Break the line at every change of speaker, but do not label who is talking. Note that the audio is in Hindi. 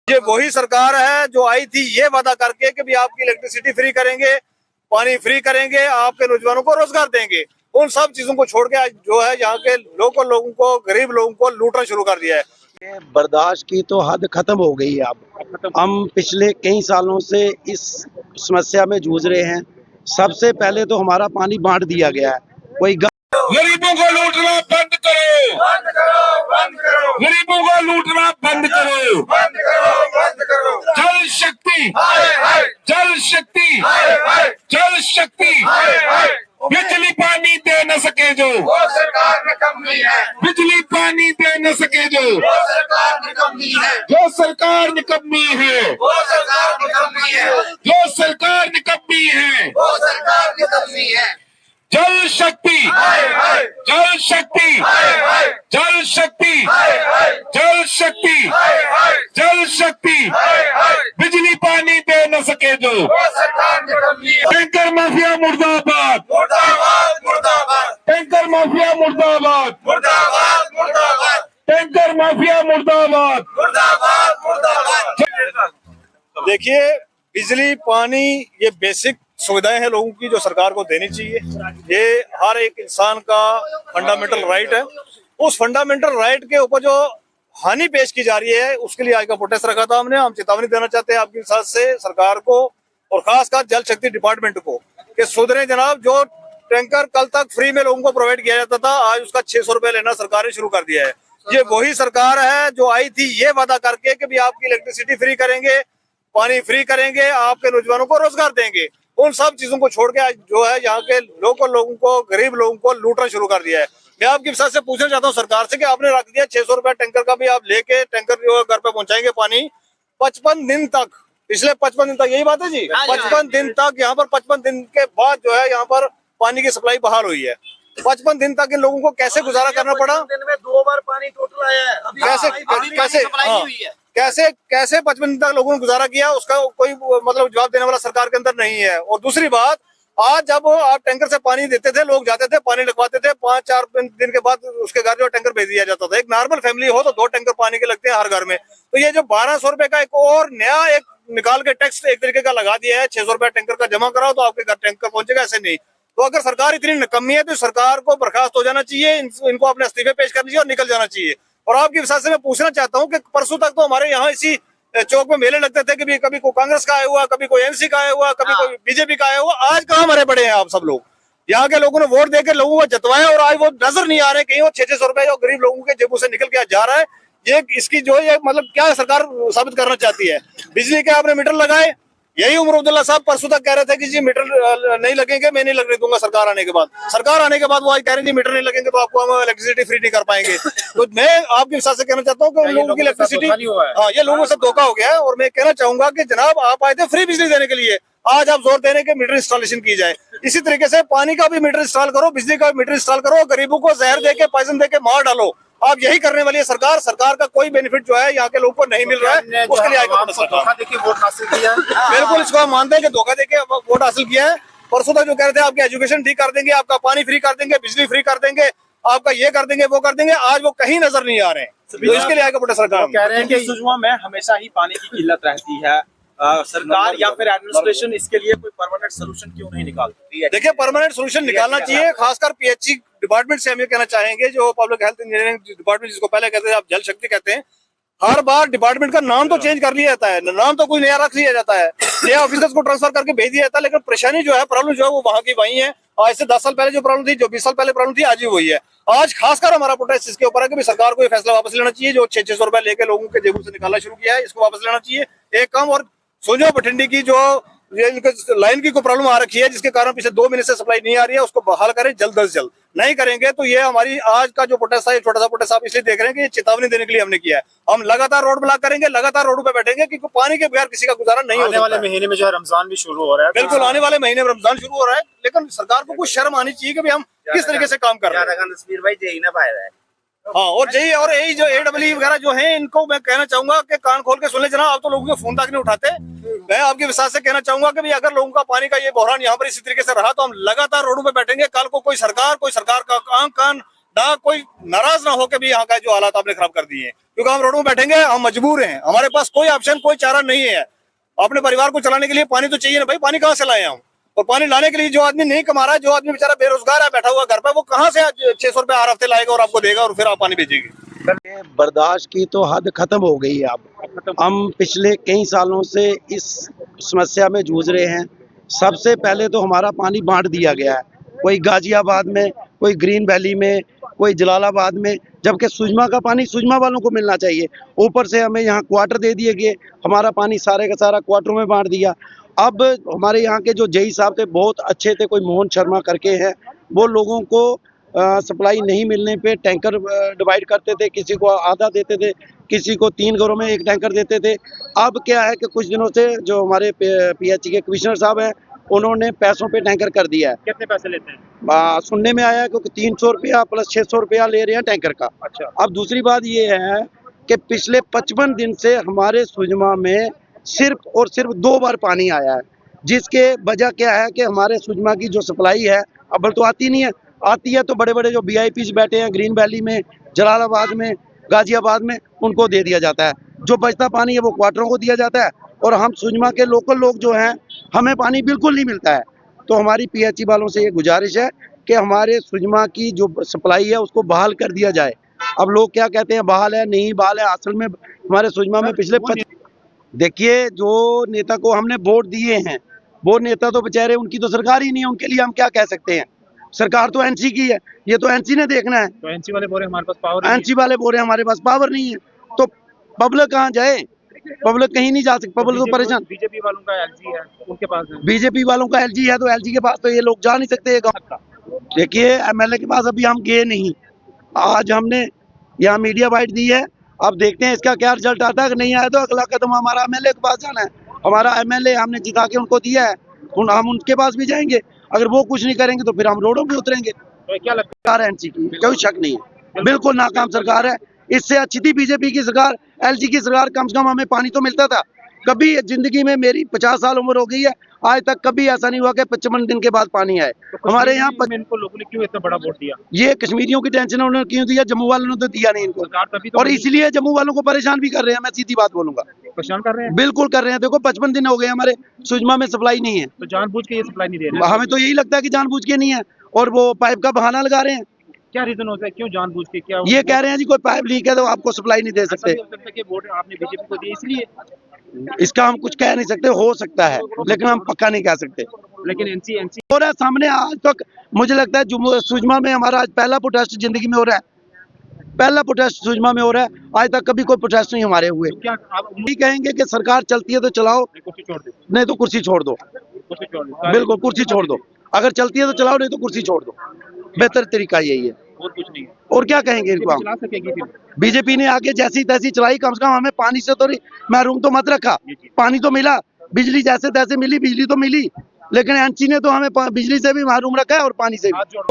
ये वही सरकार है जो आई थी ये वादा करके कि भी आपकी इलेक्ट्रिसिटी फ्री करेंगे, पानी फ्री करेंगे, आपके नौजवानों को रोजगार देंगे। उन सब चीजों को छोड़ के आज जो है यहाँ के लोकल लोगों को, गरीब लोगों को लूटना शुरू कर दिया है।
बर्दाश्त की तो हद खत्म हो गई है। अब हम पिछले कई सालों से इस समस्या में जूझ रहे हैं। सबसे पहले तो हमारा पानी बांट दिया गया है। कोई
गरीबों को लूटना बंद करो, बंद करो, बंद करो। गरीबों को लूटना बंद करो, बंद करो, बंद करो। जल शक्ति, जल शक्ति, जल शक्ति। बिजली पानी दे न सके जो वो सरकार निकम्मी है। बिजली पानी दे न सके जो वो सरकार निकम्मी है। जो सरकार निकम्मी है वो सरकार निकम्मी है। जो सरकार निकम्मी है वो सरकार निकम्मी है। जल शक्ति, जल शक्ति, जल शक्ति, जल शक्ति, जल शक्ति। बिजली पानी दे न सके जो टैंकर माफिया मुर्दाबाद, मुर्दाबाद, मुर्दाबाद। टैंकर माफिया मुर्दाबाद, मुर्दाबाद, मुर्दाबाद। टैंकर माफिया मुर्दाबाद, मुर्दाबाद, मुर्दाबाद।
देखिए, बिजली पानी ये बेसिक सुविधाएं हैं लोगों की जो सरकार को देनी चाहिए। ये हर एक इंसान का फंडामेंटल राइट है। उस फंडामेंटल राइट के ऊपर जो हानि पेश की जा रही है उसके लिए आज का प्रोटेस्ट रखा था हमने। हम चेतावनी देना चाहते हैं आपके साथ से सरकार को और खासकर जल शक्ति डिपार्टमेंट को कि सुधरे जनाब। जो टैंकर कल तक फ्री में लोगों को प्रोवाइड किया जाता था, आज उसका 600 रुपए लेना सरकार ने शुरू कर दिया है। ये वही सरकार है जो आई थी ये वादा करके कि भी आपकी इलेक्ट्रिसिटी फ्री करेंगे, पानी फ्री करेंगे, आपके नौजवानों को रोजगार देंगे। उन सब चीजों को छोड़ के आज जो है यहाँ के लोकल लोगों को, गरीब लोगों को लूटना शुरू कर दिया है। मैं आपकी विशेष से पूछना चाहता हूँ सरकार से कि आपने रख दिया 600 रुपए टैंकर का भी, आप लेके टैंकर जो घर पे पहुंचाएंगे पानी 55 दिन तक। पिछले 55 दिन तक यही बात है जी, 55 दिन तक यहाँ पर 55 दिन के बाद जो है यहाँ पर पानी की सप्लाई बहाल हुई है। 55 दिन तक इन लोगों को कैसे गुजारा करना पड़ा?
दिन में 2 बार पानी टोटल आया है।
कैसे कैसे कैसे 55 दिन तक लोगों ने गुजारा किया, उसका कोई मतलब जवाब देने वाला सरकार के अंदर नहीं है। और दूसरी बात, आज जब आप टैंकर से पानी देते थे, लोग जाते थे पानी लगवाते थे, 5-4 दिन के बाद उसके घर जो टैंकर भेज दिया जाता था। एक नॉर्मल फैमिली हो तो 2 टैंकर पानी के लगते हैं हर घर में। तो ये जो 1200 रुपए का एक और नया एक निकाल के टैक्स एक तरीके का लगा दिया है, 600 रुपए टैंकर का जमा कराओ तो आपके घर टैंकर पहुंचेगा, ऐसे नहीं। तो अगर सरकार इतनी निकम्मी है तो सरकार को बर्खास्त हो जाना चाहिए, इनको अपने इस्तीफे पेश करने चाहिए और निकल जाना चाहिए। और आपकी विशेष से मैं पूछना चाहता हूँ कि परसों तक तो हमारे यहाँ इसी चौक में मेले लगते थे कि कभी कोई कांग्रेस का आया हुआ, कभी कोई एमसी का आया हुआ, कभी कोई बीजेपी का आया हुआ। आज कहाँ मरे पड़े हैं आप सब लोग? यहाँ के लोगों ने वोट देकर लोगों को जतवाया और आज वो नजर नहीं आ रहे कहीं वो 600 रुपए जो गरीब लोगों के जेबों से निकल के जा रहा है। ये इसकी जो है मतलब क्या सरकार साबित करना चाहती है? बिजली के आपने मीटर लगाए, यही उमर अब्दुल्ला साहब परसों तक कह रहे थे कि जी मीटर नहीं लगेंगे, मैं नहीं लगने दूंगा सरकार आने के बाद। सरकार आने के बाद वो आज कह रहे हैं जी मीटर नहीं लगेंगे तो आपको हम इलेक्ट्रिसिटी फ्री नहीं कर पाएंगे। तो मैं आपके साथ से कहना चाहता हूँ कि उन लोगों की इलेक्ट्रिसिटी, हाँ, ये लोगों से धोखा हो गया है। और मैं कहना चाहूंगा कि जनाब आप आए थे फ्री बिजली देने के लिए, आज आप जोर दे रहे हैं कि मीटर इंस्टॉलेशन की जाए। इसी तरीके से पानी का भी मीटर इंस्टॉल करो, बिजली का भी मीटर इंस्टॉल करो, गरीबों को जहर दे के, पॉइजन दे के मार डालो। आप यही करने वाली है सरकार। सरकार का कोई बेनिफिट जो है यहाँ के लोगों को नहीं मिल रहा है, उसके लिए
धोखा देके वोट हासिल किया है।
बिल्कुल इसको हम मानते हैं कि धोखा देके वोट हासिल किया है। परसों तक जो कह रहे थे आपकी एजुकेशन ठीक कर देंगे, आपका पानी फ्री कर देंगे, बिजली फ्री कर देंगे, आपका ये कर देंगे, वो कर देंगे, आज वो कहीं नजर नहीं आ रहे हैं। तो इसके लिए आगे प्रोटेस्ट सरकार
कह रहे हैं कि सुजमा में हमेशा ही पानी की किल्लत रहती है। सरकार या फिर एडमिनिस्ट्रेशन इसके लिए कोई परमानेंट सोल्यूशन क्यों नहीं निकालती है?
देखिए, परमानेंट सोल्यूशन निकालना चाहिए। खासकर पीएचई डिपार्टमेंट से हम ये कहना चाहेंगे, जो पब्लिक हेल्थ इंजीनियरिंग डिपार्टमेंट जिसको पहले कहते थे, आप जल शक्ति कहते हैं। हर बार डिपार्टमेंट का नाम तो चेंज कर लिया जाता है, नाम तो कोई नया रख लिया जाता है, नया ऑफिसर्स को ट्रांसफर करके भेज दिया जाता है, लेकिन परेशानी जो है, प्रॉब्लम जो है वो वहां की वही है। आज से 10 साल पहले जो प्रॉब्लम थी, जो 20 साल पहले प्रॉब्लम थी, आज भी वही है। आज खासकर हमारा प्रोटेस्ट इसके ऊपर है कि सरकार को ये फैसला वापस लेना चाहिए। जो 600 रुपए लेके लोगों के जेबों से निकालना शुरू किया है, इसको वापस लेना चाहिए। एक काम और, सोनिया बठिंडी की जो लाइन की कोई प्रॉब्लम आ रखी है जिसके कारण पिछले 2 महीने से सप्लाई नहीं आ रही है, उसको बहाल करें जल्द से जल्द। नहीं करेंगे तो ये हमारी आज का जो प्रोटेस्ट है, छोटा सा प्रोटेस्ट आप इसलिए देख रहे हैं कि ये चेतावनी देने के लिए हमने किया है। हम लगातार रोड ब्लॉक करेंगे, लगातार रोड पे बैठेंगे, क्योंकि पानी के बगैर किसी का गुजारा नहीं हो सकता।
आने वाले महीने में जो है रमजान भी शुरू हो रहा है।
बिल्कुल, आने वाले महीने में रमजान शुरू हो रहा है, लेकिन सरकार को कुछ शर्म आनी चाहिए कि हम किस तरीके से काम कर रहे हैं।
तस्वीर भाई यही ना पाया है।
हाँ, और यही और यही जो AEE वगैरह जो है, इनको मैं कहना चाहूंगा कि कान खोल के सुन ले जनाब। आप तो लोगों के फोन तक नहीं उठाते। मैं आपके विश्वास से कहना चाहूंगा कि अगर लोगों का पानी का ये बहरान यहाँ पर इसी तरीके से रहा तो हम लगातार रोडों पे बैठेंगे। कल को कोई सरकार का कान ना कोई नाराज ना हो कि भी यहाँ का जो हालात आपने खराब कर दिए हैं, क्योंकि हम रोडों में बैठेंगे, हम मजबूर हैं, हमारे पास कोई ऑप्शन कोई चारा नहीं है। अपने परिवार को चलाने के लिए पानी तो चाहिए ना भाई, पानी कहाँ से लाए हम? और पानी लाने के लिए जो आदमी नहीं कमा रहा है, जो आदमी बेचारा बेरोजगार है बैठा हुआ घर पे, वो कहाँ से 600 रुपए हर हफ्ते लाएगा और आपको देगा और फिर आप पानी भेजेंगे?
ये बर्दाश्त की तो हद खत्म हो गई है अब। हम पिछले कई सालों से इस समस्या में जूझ रहे हैं। सबसे पहले तो हमारा पानी बांट दिया गया है, कोई गाजियाबाद में, कोई ग्रीन वैली में, कोई जलालाबाद में, जबकि सुजमा का पानी सुजमा वालों को मिलना चाहिए। ऊपर से हमें यहाँ क्वार्टर दे दिए गए, हमारा पानी सारे का सारा क्वार्टरों में बांट दिया। अब हमारे यहाँ के जो जेई साहब थे बहुत अच्छे थे, कोई मोहन शर्मा करके हैं, वो लोगों को सप्लाई नहीं मिलने पे टैंकर डिवाइड करते थे, किसी को आधा देते थे, किसी को 3 घरों में 1 टैंकर देते थे। अब क्या है कि कुछ दिनों से जो हमारे पीएचई के कमिश्नर साहब हैं, उन्होंने पैसों पे टैंकर कर दिया है।
कितने पैसे लेते हैं?
सुनने में आया है कि 300 रुपया प्लस 600 रुपया ले रहे हैं टैंकर का।
अच्छा।
अब दूसरी बात ये है कि पिछले 55 दिन से हमारे सुजमा में सिर्फ और सिर्फ 2 बार पानी आया है, जिसके वजह क्या है कि हमारे सुजमा की जो सप्लाई है अब तो आती नहीं है। आती है तो बड़े बड़े जो वीआईपीज बैठे हैं ग्रीन वैली में, जलालाबाद में, गाजियाबाद में, उनको दे दिया जाता है। जो बचता पानी है वो क्वार्टरों को दिया जाता है, और हम सुजमा के लोकल लोग जो हैं, हमें पानी बिल्कुल नहीं मिलता है। तो हमारी पीएचई वालों से ये गुजारिश है कि हमारे सुजमा की जो सप्लाई है उसको बहाल कर दिया जाए। अब लोग क्या कहते हैं बहाल है नहीं बहाल है, असल में हमारे सुजमा में पिछले देखिए जो नेता को हमने वोट दिए हैं, वो नेता तो बेचारे, उनकी तो सरकार ही नहीं है, उनके लिए हम क्या कह सकते हैं? सरकार तो एनसी की है, ये तो एनसी ने देखना है।
तो एनसी वाले बोल रहे हैं हमारे पास पावर,
एनसी वाले बोल रहे हैं हमारे पास पावर नहीं है, तो पब्लिक कहाँ जाए? पब्लिक कहीं नहीं जा सकती, पब्लिक तो परेशान।
बीजेपी वालों का एलजी है, उनके पास है।
बीजेपी वालों का एलजी है, तो एलजी के पास तो ये लोग जा नहीं सकते ये गाँव। देखिए एमएलए के पास अभी हम गए नहीं, आज हमने यहाँ मीडिया बाइट दी है, अब देखते हैं इसका क्या रिजल्ट आता है। अगर नहीं आया तो अगला कदम हमारा एमएलए के पास जाना है। हमारा एमएलए हमने जिता के उनको दिया है, हम उनके पास भी जाएंगे। अगर वो कुछ नहीं करेंगे तो फिर हम रोडों पे उतरेंगे।
तो क्या लगता
सरकार एनसी की कोई शक नहीं है, बिल्कुल नाकाम सरकार है। इससे अच्छी थी बीजेपी की सरकार, एलजी की सरकार, कम से कम हमें पानी तो मिलता था। कभी जिंदगी में, मेरी 50 साल उम्र हो गई है, आज तक कभी ऐसा नहीं हुआ कि 55 दिन के बाद पानी आए हमारे यहाँ।
इनको लोगों ने क्यों इतना बड़ा वोट दिया?
ये कश्मीरियों की टेंशन उन्होंने क्यों दिया? जम्मू वालों ने तो दिया नहीं इनको, और इसलिए जम्मू वालों को परेशान भी कर रहे हैं। मैं सीधी बात बोलूंगा,
परेशान कर रहे हैं।
बिल्कुल कर रहे हैं। देखो 55 दिन हो गए हमारे सुजमा में सप्लाई नहीं है,
तो जानबूझ के ये सप्लाई नहीं दे रहे हैं।
हमें तो यही लगता है कि जानबूझ के नहीं है, और वो पाइप का बहाना लगा रहे हैं।
क्या रीजन होता है, क्यों जानबूझ के? क्या
ये कह रहे हैं जी कोई पाइप लीक है तो आपको सप्लाई नहीं दे सकते।
हो सकता है कि वोट आपने बीजेपी को दिए इसलिए?
इसका हम कुछ कह नहीं सकते, हो सकता है, लेकिन हम पक्का नहीं कह सकते।
लेकिन एनसी
हो रहा है सामने आज तक। मुझे लगता है सुजमा में हमारा आज पहला प्रोटेस्ट जिंदगी में हो रहा है, पहला प्रोटेस्ट सुजमा में हो रहा है। आज तक कभी कोई प्रोटेस्ट नहीं हमारे हुए।
तो क्या आप
नहीं कहेंगे कि सरकार चलती है तो चलाओ,
कुर्सी छोड़ दो,
नहीं तो कुर्सी छोड़ दो।
कुर्सी छोड़ दो,
बिल्कुल कुर्सी छोड़ दो, अगर चलती है तो चलाओ, नहीं तो कुर्सी छोड़ दो। बेहतर तरीका यही है,
और कुछ नहीं है।
और क्या कहेंगे इनको हम?
चला सकेगी फिर?
बीजेपी ने आगे जैसी तैसी चलाई, कम से कम हमें पानी से तो महरूम तो मत रखा। पानी तो मिला, बिजली जैसे तैसे मिली, बिजली तो मिली, लेकिन एनसी ने तो हमें बिजली से भी महरूम रखा है और पानी से भी।